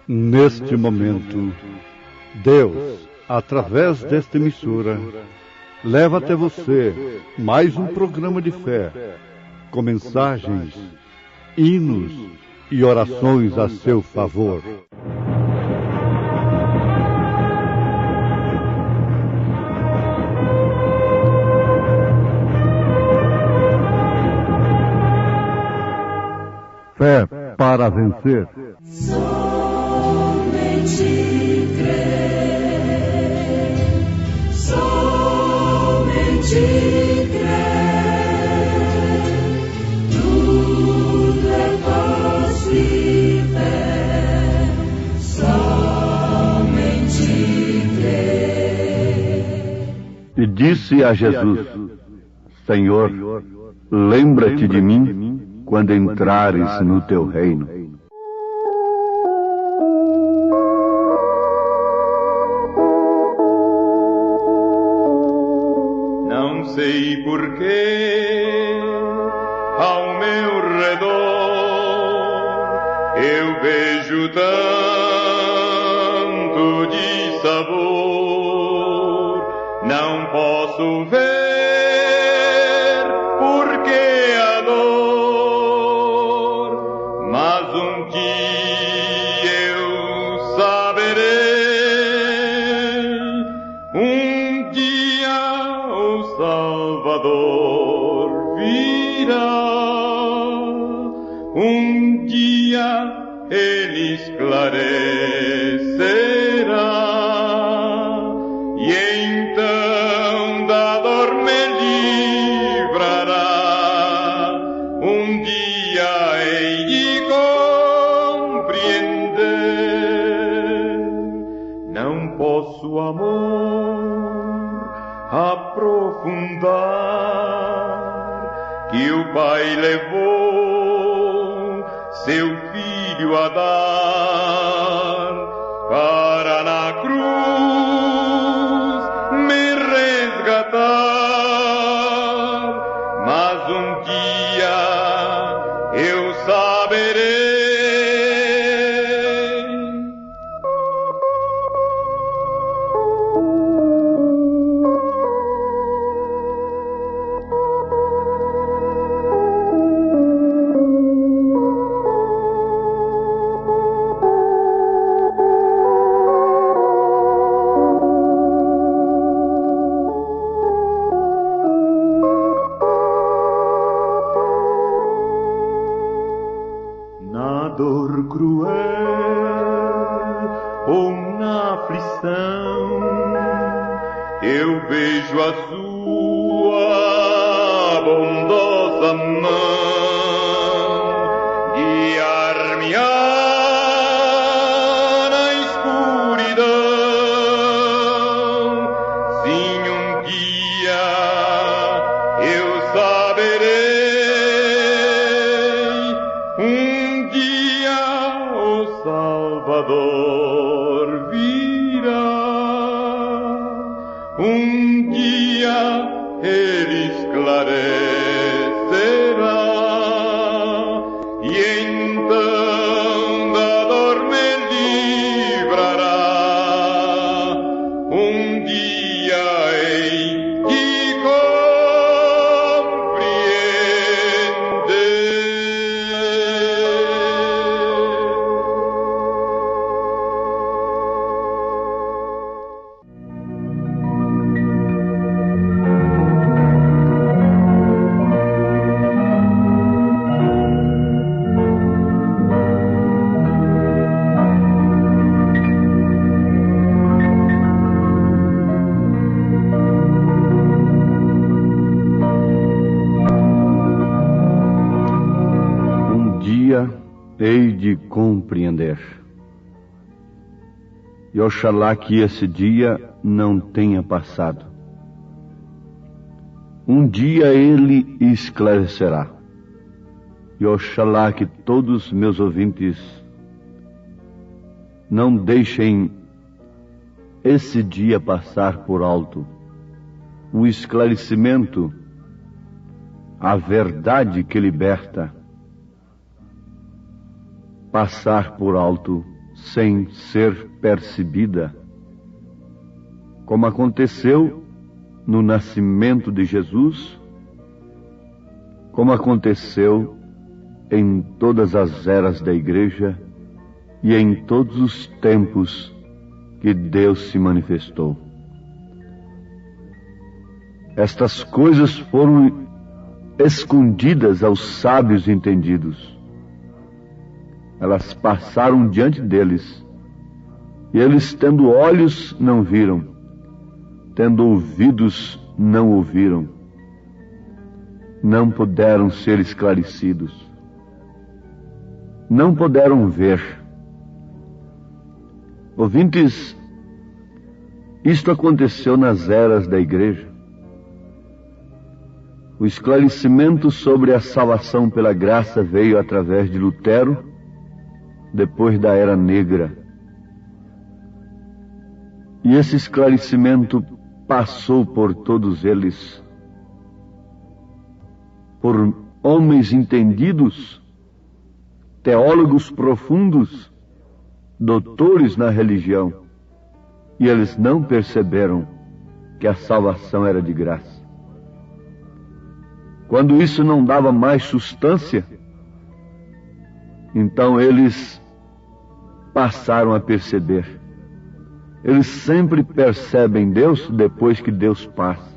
Neste momento, Deus, através desta emissora, leva até você mais um programa de fé, com mensagens, hinos e orações a seu favor. Fé para vencer. Somente crer, somente crer, tudo é fácil e fé, somente crer. E disse a Jesus: Senhor, lembra-te de mim quando entrares no teu reino. Não sei porquê, ao meu redor, eu vejo tanto de sabor, não posso ver porque a dor, mas um dia eu saberei, um dia o Salvador virá, um dia ele esclarecerá, e então da dor me livrará, um dia hei de compreender. Não posso, amor, aprofundar que o Pai levou seu Filho a dar para na cruz me resgatar, mas um dia eu saberei. Na dor cruel ou na aflição, eu vejo a sua bondosa mão guiar-me na escuridão. Sim, um dia eu saberei, um dia o Salvador virá, um dia ele esclarecerá, e então da dor me livrará, um dia hei de hei de compreender. E oxalá que esse dia não tenha passado. Um dia ele esclarecerá. E oxalá que todos meus ouvintes não deixem esse dia passar por alto. O esclarecimento, a verdade que liberta, passar por alto sem ser percebida, como aconteceu no nascimento de Jesus, como aconteceu em todas as eras da Igreja e em todos os tempos que Deus se manifestou. Estas coisas foram escondidas aos sábios entendidos. Elas passaram diante deles, e eles, tendo olhos, não viram, tendo ouvidos, não ouviram, não puderam ser esclarecidos, não puderam ver. Ouvintes, isto aconteceu nas eras da Igreja. O esclarecimento sobre a salvação pela graça veio através de Lutero, depois da Era Negra. E esse esclarecimento passou por todos eles, por homens entendidos, teólogos profundos, doutores na religião, e eles não perceberam que a salvação era de graça. Quando isso não dava mais substância, então eles passaram a perceber. Eles sempre percebem Deus depois que Deus passa.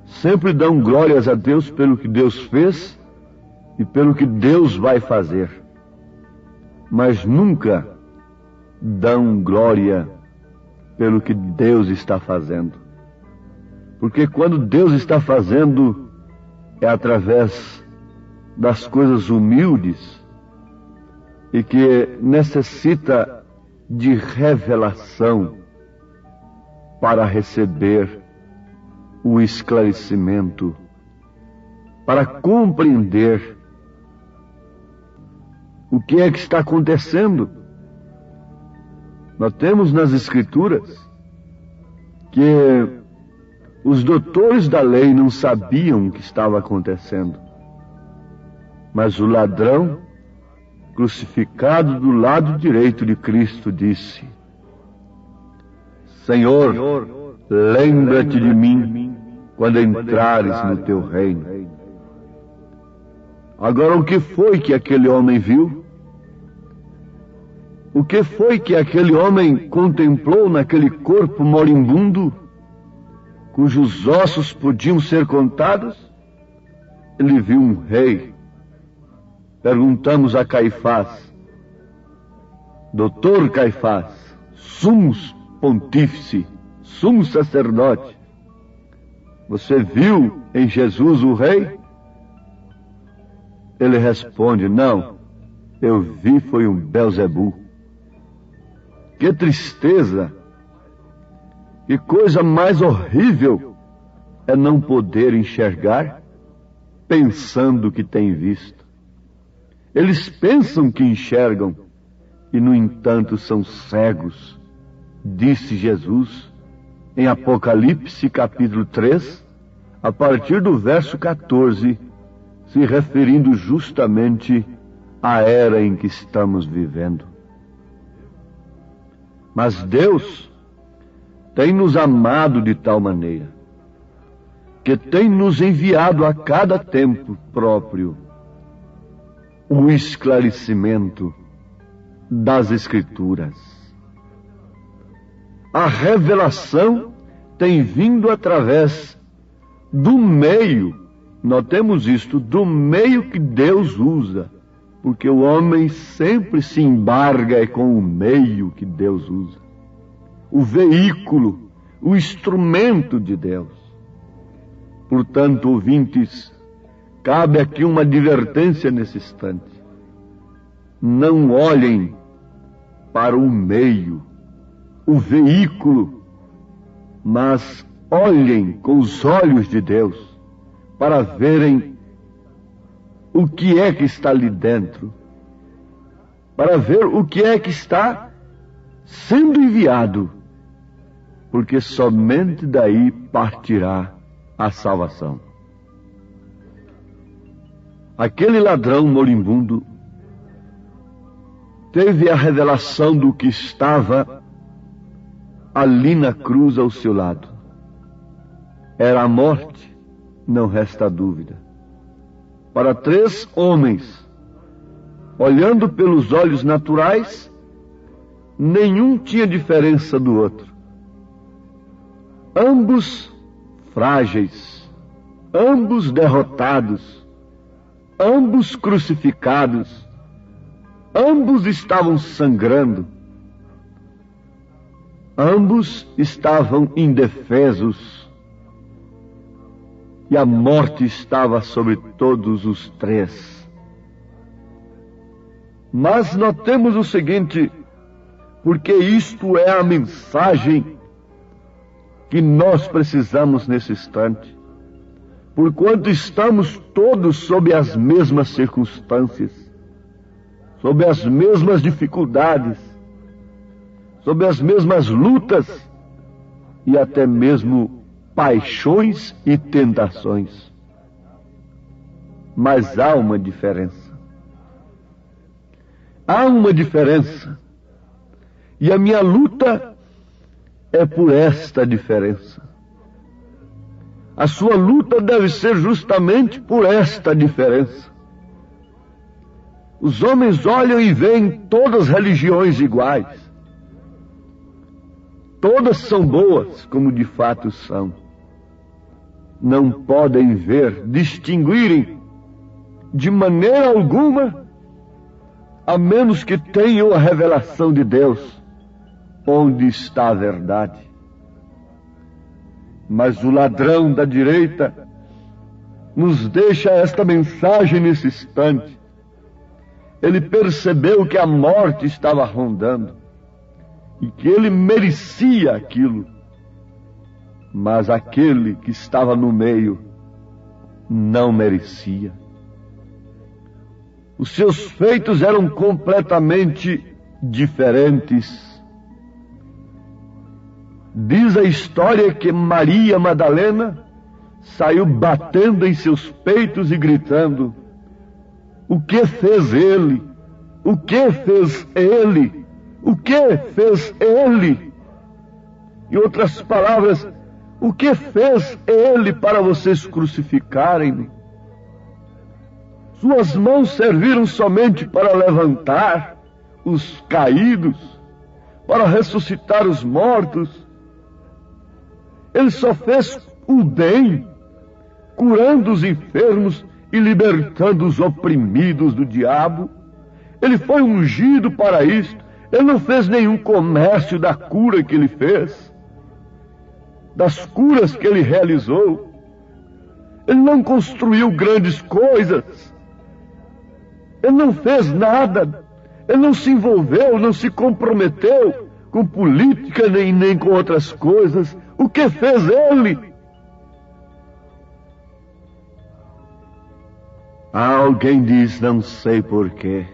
Sempre dão glórias a Deus pelo que Deus fez e pelo que Deus vai fazer. Mas nunca dão glória pelo que Deus está fazendo. Porque quando Deus está fazendo, é através das coisas humildes e que necessita de revelação para receber o esclarecimento, para compreender o que é que está acontecendo. Nós temos nas Escrituras que os doutores da lei não sabiam o que estava acontecendo, mas o ladrão, crucificado do lado direito de Cristo, disse: Senhor, lembra-te de mim quando entrares no teu reino. Agora, o que foi que aquele homem viu? O que foi que aquele homem contemplou naquele corpo moribundo, cujos ossos podiam ser contados? Ele viu um rei. Perguntamos a Caifás: Doutor Caifás, sumo pontífice, sumo sacerdote, você viu em Jesus o rei? Ele responde: não, eu vi foi um Belzebu. Que tristeza! Que coisa mais horrível é não poder enxergar pensando que tem visto. Eles pensam que enxergam e, no entanto, são cegos, disse Jesus em Apocalipse capítulo 3, a partir do verso 14, se referindo justamente à era em que estamos vivendo. Mas Deus tem nos amado de tal maneira que tem nos enviado a cada tempo próprio o esclarecimento das Escrituras. A revelação tem vindo através do meio, notemos isto, do meio que Deus usa, porque o homem sempre se embarga com o meio que Deus usa, o veículo, o instrumento de Deus. Portanto, ouvintes, cabe aqui uma advertência nesse instante. Não olhem para o meio, o veículo, mas olhem com os olhos de Deus para verem o que é que está ali dentro, para ver o que é que está sendo enviado, porque somente daí partirá a salvação. Aquele ladrão moribundo teve a revelação do que estava ali na cruz ao seu lado. Era a morte, não resta dúvida. Para 3 homens, olhando pelos olhos naturais, nenhum tinha diferença do outro. Ambos frágeis, ambos derrotados, ambos crucificados, ambos estavam sangrando, ambos estavam indefesos, e a morte estava sobre todos os 3. Mas notemos o seguinte, porque isto é a mensagem que nós precisamos nesse instante. Porquanto estamos todos sob as mesmas circunstâncias, sob as mesmas dificuldades, sob as mesmas lutas e até mesmo paixões e tentações. Mas há uma diferença. Há uma diferença. E a minha luta é por esta diferença. A sua luta deve ser justamente por esta diferença. Os homens olham e veem todas as religiões iguais. Todas são boas, como de fato são. Não podem ver, distinguirem de maneira alguma, a menos que tenham a revelação de Deus, onde está a verdade. Mas o ladrão da direita nos deixa esta mensagem nesse instante. Ele percebeu que a morte estava rondando e que ele merecia aquilo. Mas aquele que estava no meio não merecia. Os seus feitos eram completamente diferentes. Diz a história que Maria Madalena saiu batendo em seus peitos e gritando: o que fez ele? O que fez ele? O que fez ele? Em outras palavras, o que fez ele para vocês crucificarem-me? Suas mãos serviram somente para levantar os caídos, para ressuscitar os mortos. Ele só fez o bem, curando os enfermos e libertando os oprimidos do diabo. Ele foi ungido para isto. Ele não fez nenhum comércio da cura que ele fez, das curas que ele realizou. Ele não construiu grandes coisas. Ele não fez nada. Ele não se envolveu, não se comprometeu com política nem com outras coisas. O que fez ele? Alguém diz, não sei porquê,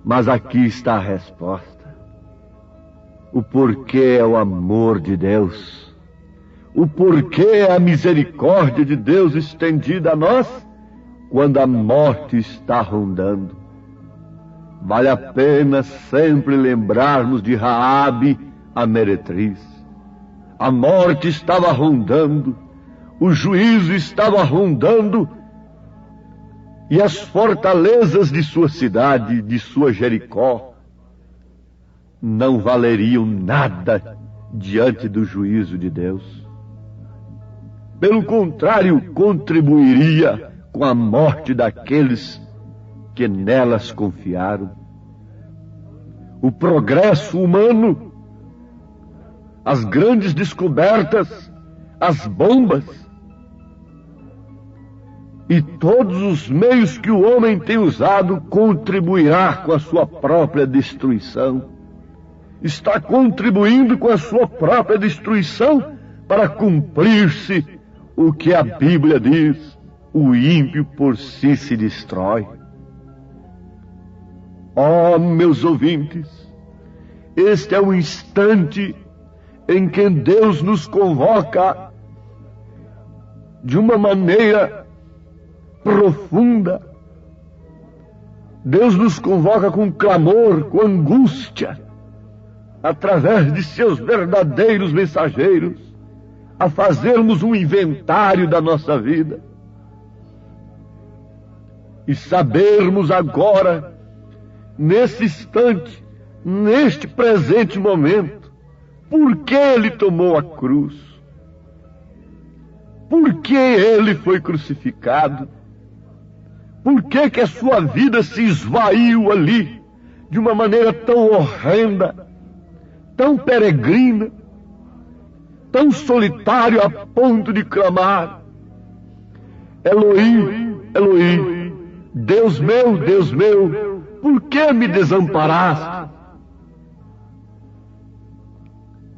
mas aqui está a resposta. O porquê é o amor de Deus. O porquê é a misericórdia de Deus estendida a nós quando a morte está rondando. Vale a pena sempre lembrarmos de Raabe, a meretriz. A morte estava rondando, o juízo estava rondando, e as fortalezas de sua cidade, de sua Jericó, não valeriam nada diante do juízo de Deus. Pelo contrário, contribuiria com a morte daqueles que nelas confiaram. O progresso humano, as grandes descobertas, as bombas e todos os meios que o homem tem usado contribuirá com a sua própria destruição. Está contribuindo com a sua própria destruição para cumprir-se o que a Bíblia diz: o ímpio por si se destrói. Oh, meus ouvintes, este é o instante em que Deus nos convoca de uma maneira profunda, Deus nos convoca com clamor, com angústia, através de seus verdadeiros mensageiros, a fazermos um inventário da nossa vida e sabermos agora, nesse instante, neste presente momento, por que Ele tomou a cruz, por que Ele foi crucificado, por que que a sua vida se esvaiu ali de uma maneira tão horrenda, tão peregrina, tão solitário a ponto de clamar: Elohim, Elohim, Deus meu, por que me desamparaste?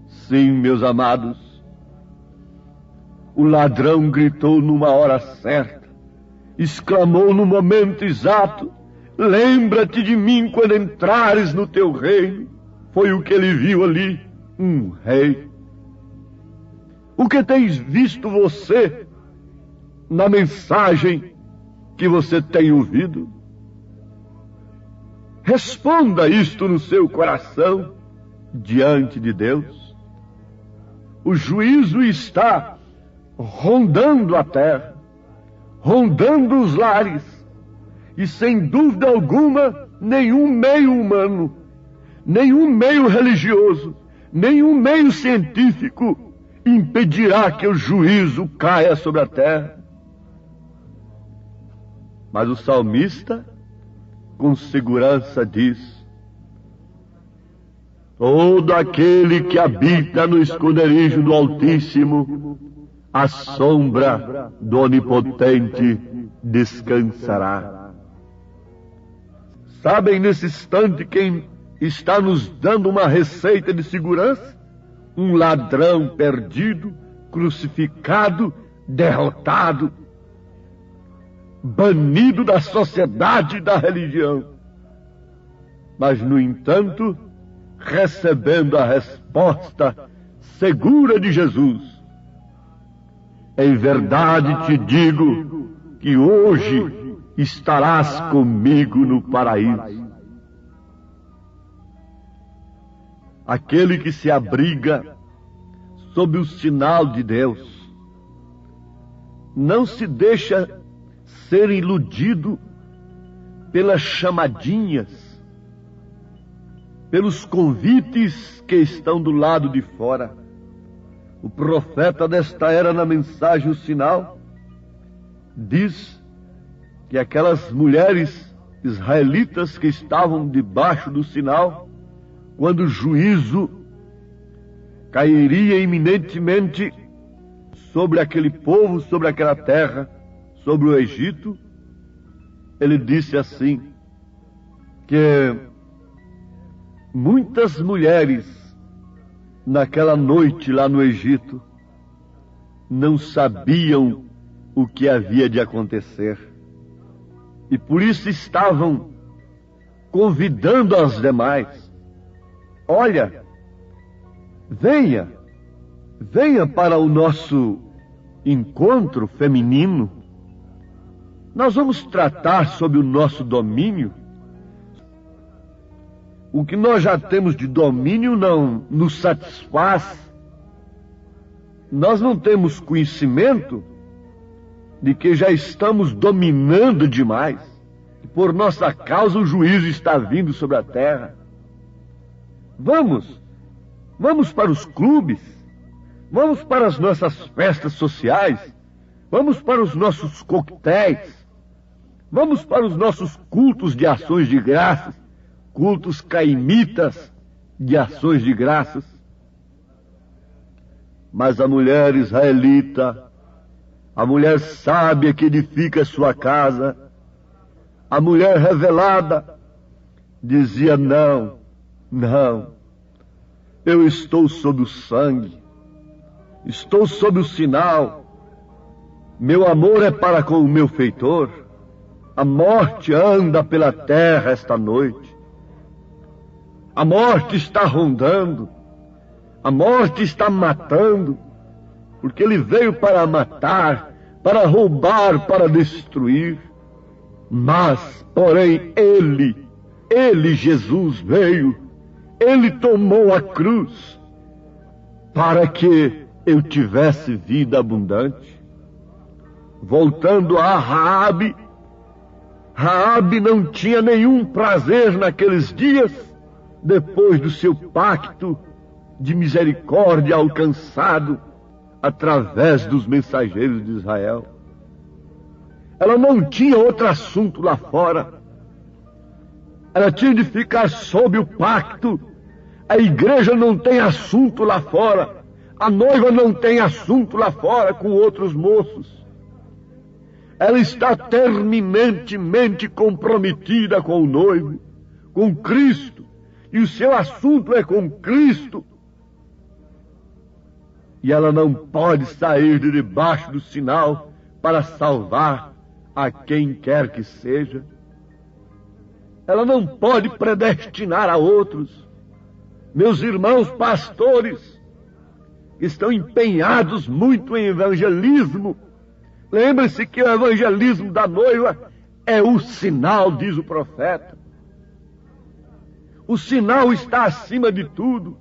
Sim, meus amados, o ladrão gritou numa hora certa, exclamou no momento exato: lembra-te de mim quando entrares no teu reino. Foi o que ele viu ali, um rei. O que tens visto você na mensagem que você tem ouvido? Responda isto no seu coração diante de Deus. O juízo está rondando a terra, rondando os lares, e sem dúvida alguma, nenhum meio humano, nenhum meio religioso, nenhum meio científico impedirá que o juízo caia sobre a terra. Mas o salmista, com segurança, diz: todo aquele que habita no esconderijo do Altíssimo, à sombra do Onipotente descansará. Sabem nesse instante quem está nos dando uma receita de segurança? Um ladrão perdido, crucificado, derrotado, banido da sociedade e da religião. Mas, no entanto, recebendo a resposta segura de Jesus: em verdade te digo que hoje estarás comigo no paraíso. Aquele que se abriga sob o sinal de Deus não se deixa ser iludido pelas chamadinhas, pelos convites que estão do lado de fora. O profeta desta era, na mensagem O Sinal, diz que aquelas mulheres israelitas que estavam debaixo do sinal, quando o juízo cairia iminentemente sobre aquele povo, sobre aquela terra, sobre o Egito, ele disse assim, que muitas mulheres naquela noite lá no Egito não sabiam o que havia de acontecer, e por isso estavam convidando as demais: olha, venha para o nosso encontro feminino. Nós vamos tratar sobre o nosso domínio. O que nós já temos de domínio não nos satisfaz. Nós não temos conhecimento de que já estamos dominando demais. E por nossa causa o juízo está vindo sobre a terra. Vamos para os clubes, vamos para as nossas festas sociais, vamos para os nossos coquetéis, vamos para os nossos cultos de ações de graças, cultos caimitas de ações de graças. Mas a mulher israelita, a mulher sábia que edifica sua casa, a mulher revelada, dizia: não, eu estou sob o sangue, estou sob o sinal, meu amor é para com o meu feitor, a morte anda pela terra esta noite, a morte está rondando, a morte está matando, porque ele veio para matar, para roubar, para destruir. Mas, porém, Ele, Jesus, veio, Ele tomou a cruz para que eu tivesse vida abundante. Voltando a Raabe não tinha nenhum prazer naqueles dias, depois do seu pacto de misericórdia alcançado através dos mensageiros de Israel. Ela não tinha outro assunto lá fora. Ela tinha de ficar sob o pacto. A igreja não tem assunto lá fora. A noiva não tem assunto lá fora com outros moços. Ela está terminantemente comprometida com o noivo, com Cristo. E o seu assunto é com Cristo. E ela não pode sair de debaixo do sinal para salvar a quem quer que seja. Ela não pode predestinar a outros. Meus irmãos pastores, que estão empenhados muito em evangelismo, lembre-se que o evangelismo da noiva é o sinal, diz o profeta. O sinal está acima de tudo.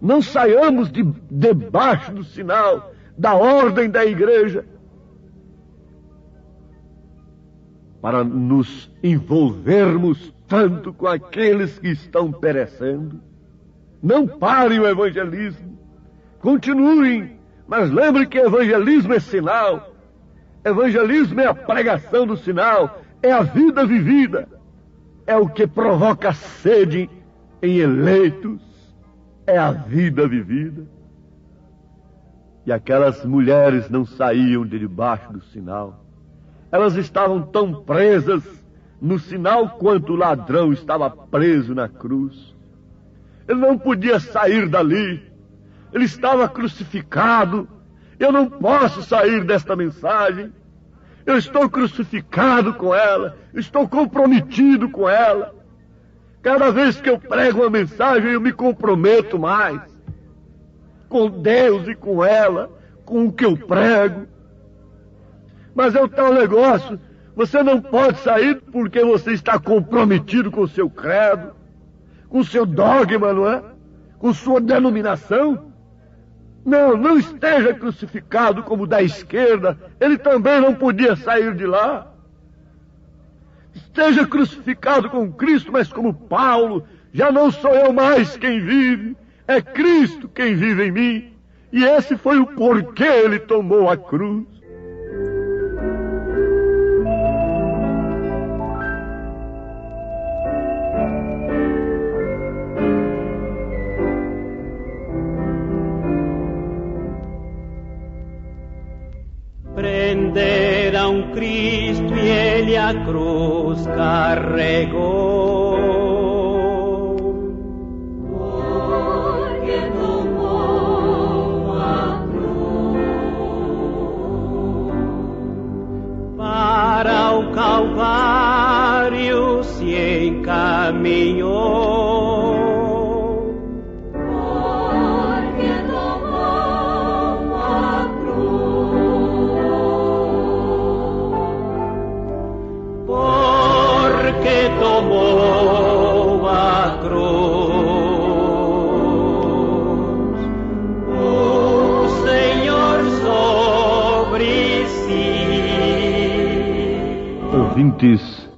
Não saiamos debaixo do sinal, da ordem da igreja, para nos envolvermos tanto com aqueles que estão perecendo. Não parem o evangelismo. Continuem, mas lembre que evangelismo é sinal. Evangelismo é a pregação do sinal, é a vida vivida. É o que provoca sede em eleitos, é a vida vivida. E aquelas mulheres não saíam de debaixo do sinal. Elas estavam tão presas no sinal quanto o ladrão estava preso na cruz. Ele não podia sair dali. Ele estava crucificado. Eu não posso sair desta mensagem. Eu estou crucificado com ela. Estou comprometido com ela. Cada vez que eu prego uma mensagem, eu me comprometo mais. Com Deus e com ela, com o que eu prego. Mas é o tal negócio, você não pode sair porque você está comprometido com o seu credo, com o seu dogma, não é? Com sua denominação. Não esteja crucificado como o da esquerda, ele também não podia sair de lá. Esteja crucificado com Cristo, mas como Paulo, já não sou eu mais quem vive, é Cristo quem vive em mim. E esse foi o porquê ele tomou a cruz. Prenderam Cristo e ele a cruz carregou. Porque tomou a cruz. Para o Calvário se encaminhou. Tomou a cruz, o Senhor sobre si. Ouvintes,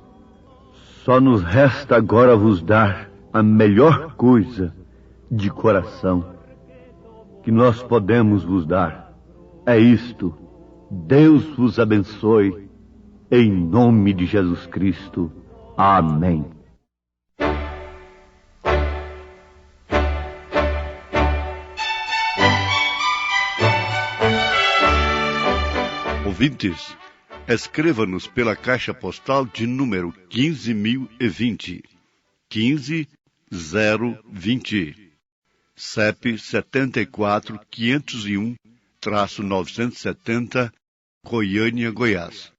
só nos resta agora vos dar a melhor coisa de coração que nós podemos vos dar. É isto: Deus vos abençoe, em nome de Jesus Cristo. Amém. Ouvintes, escreva-nos pela caixa postal de número 15.020, 15020, CEP 74.501-970, Goiânia, Goiás.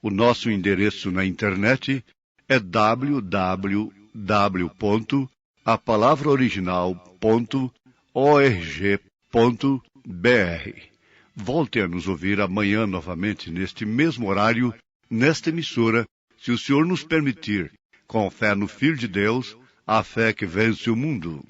O nosso endereço na internet é www.apalavraoriginal.org.br. Volte a nos ouvir amanhã novamente neste mesmo horário, nesta emissora, se o Senhor nos permitir, com fé no Filho de Deus, a fé que vence o mundo.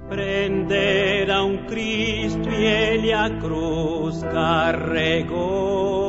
Prenderam Cristo e ele a cruz carregou.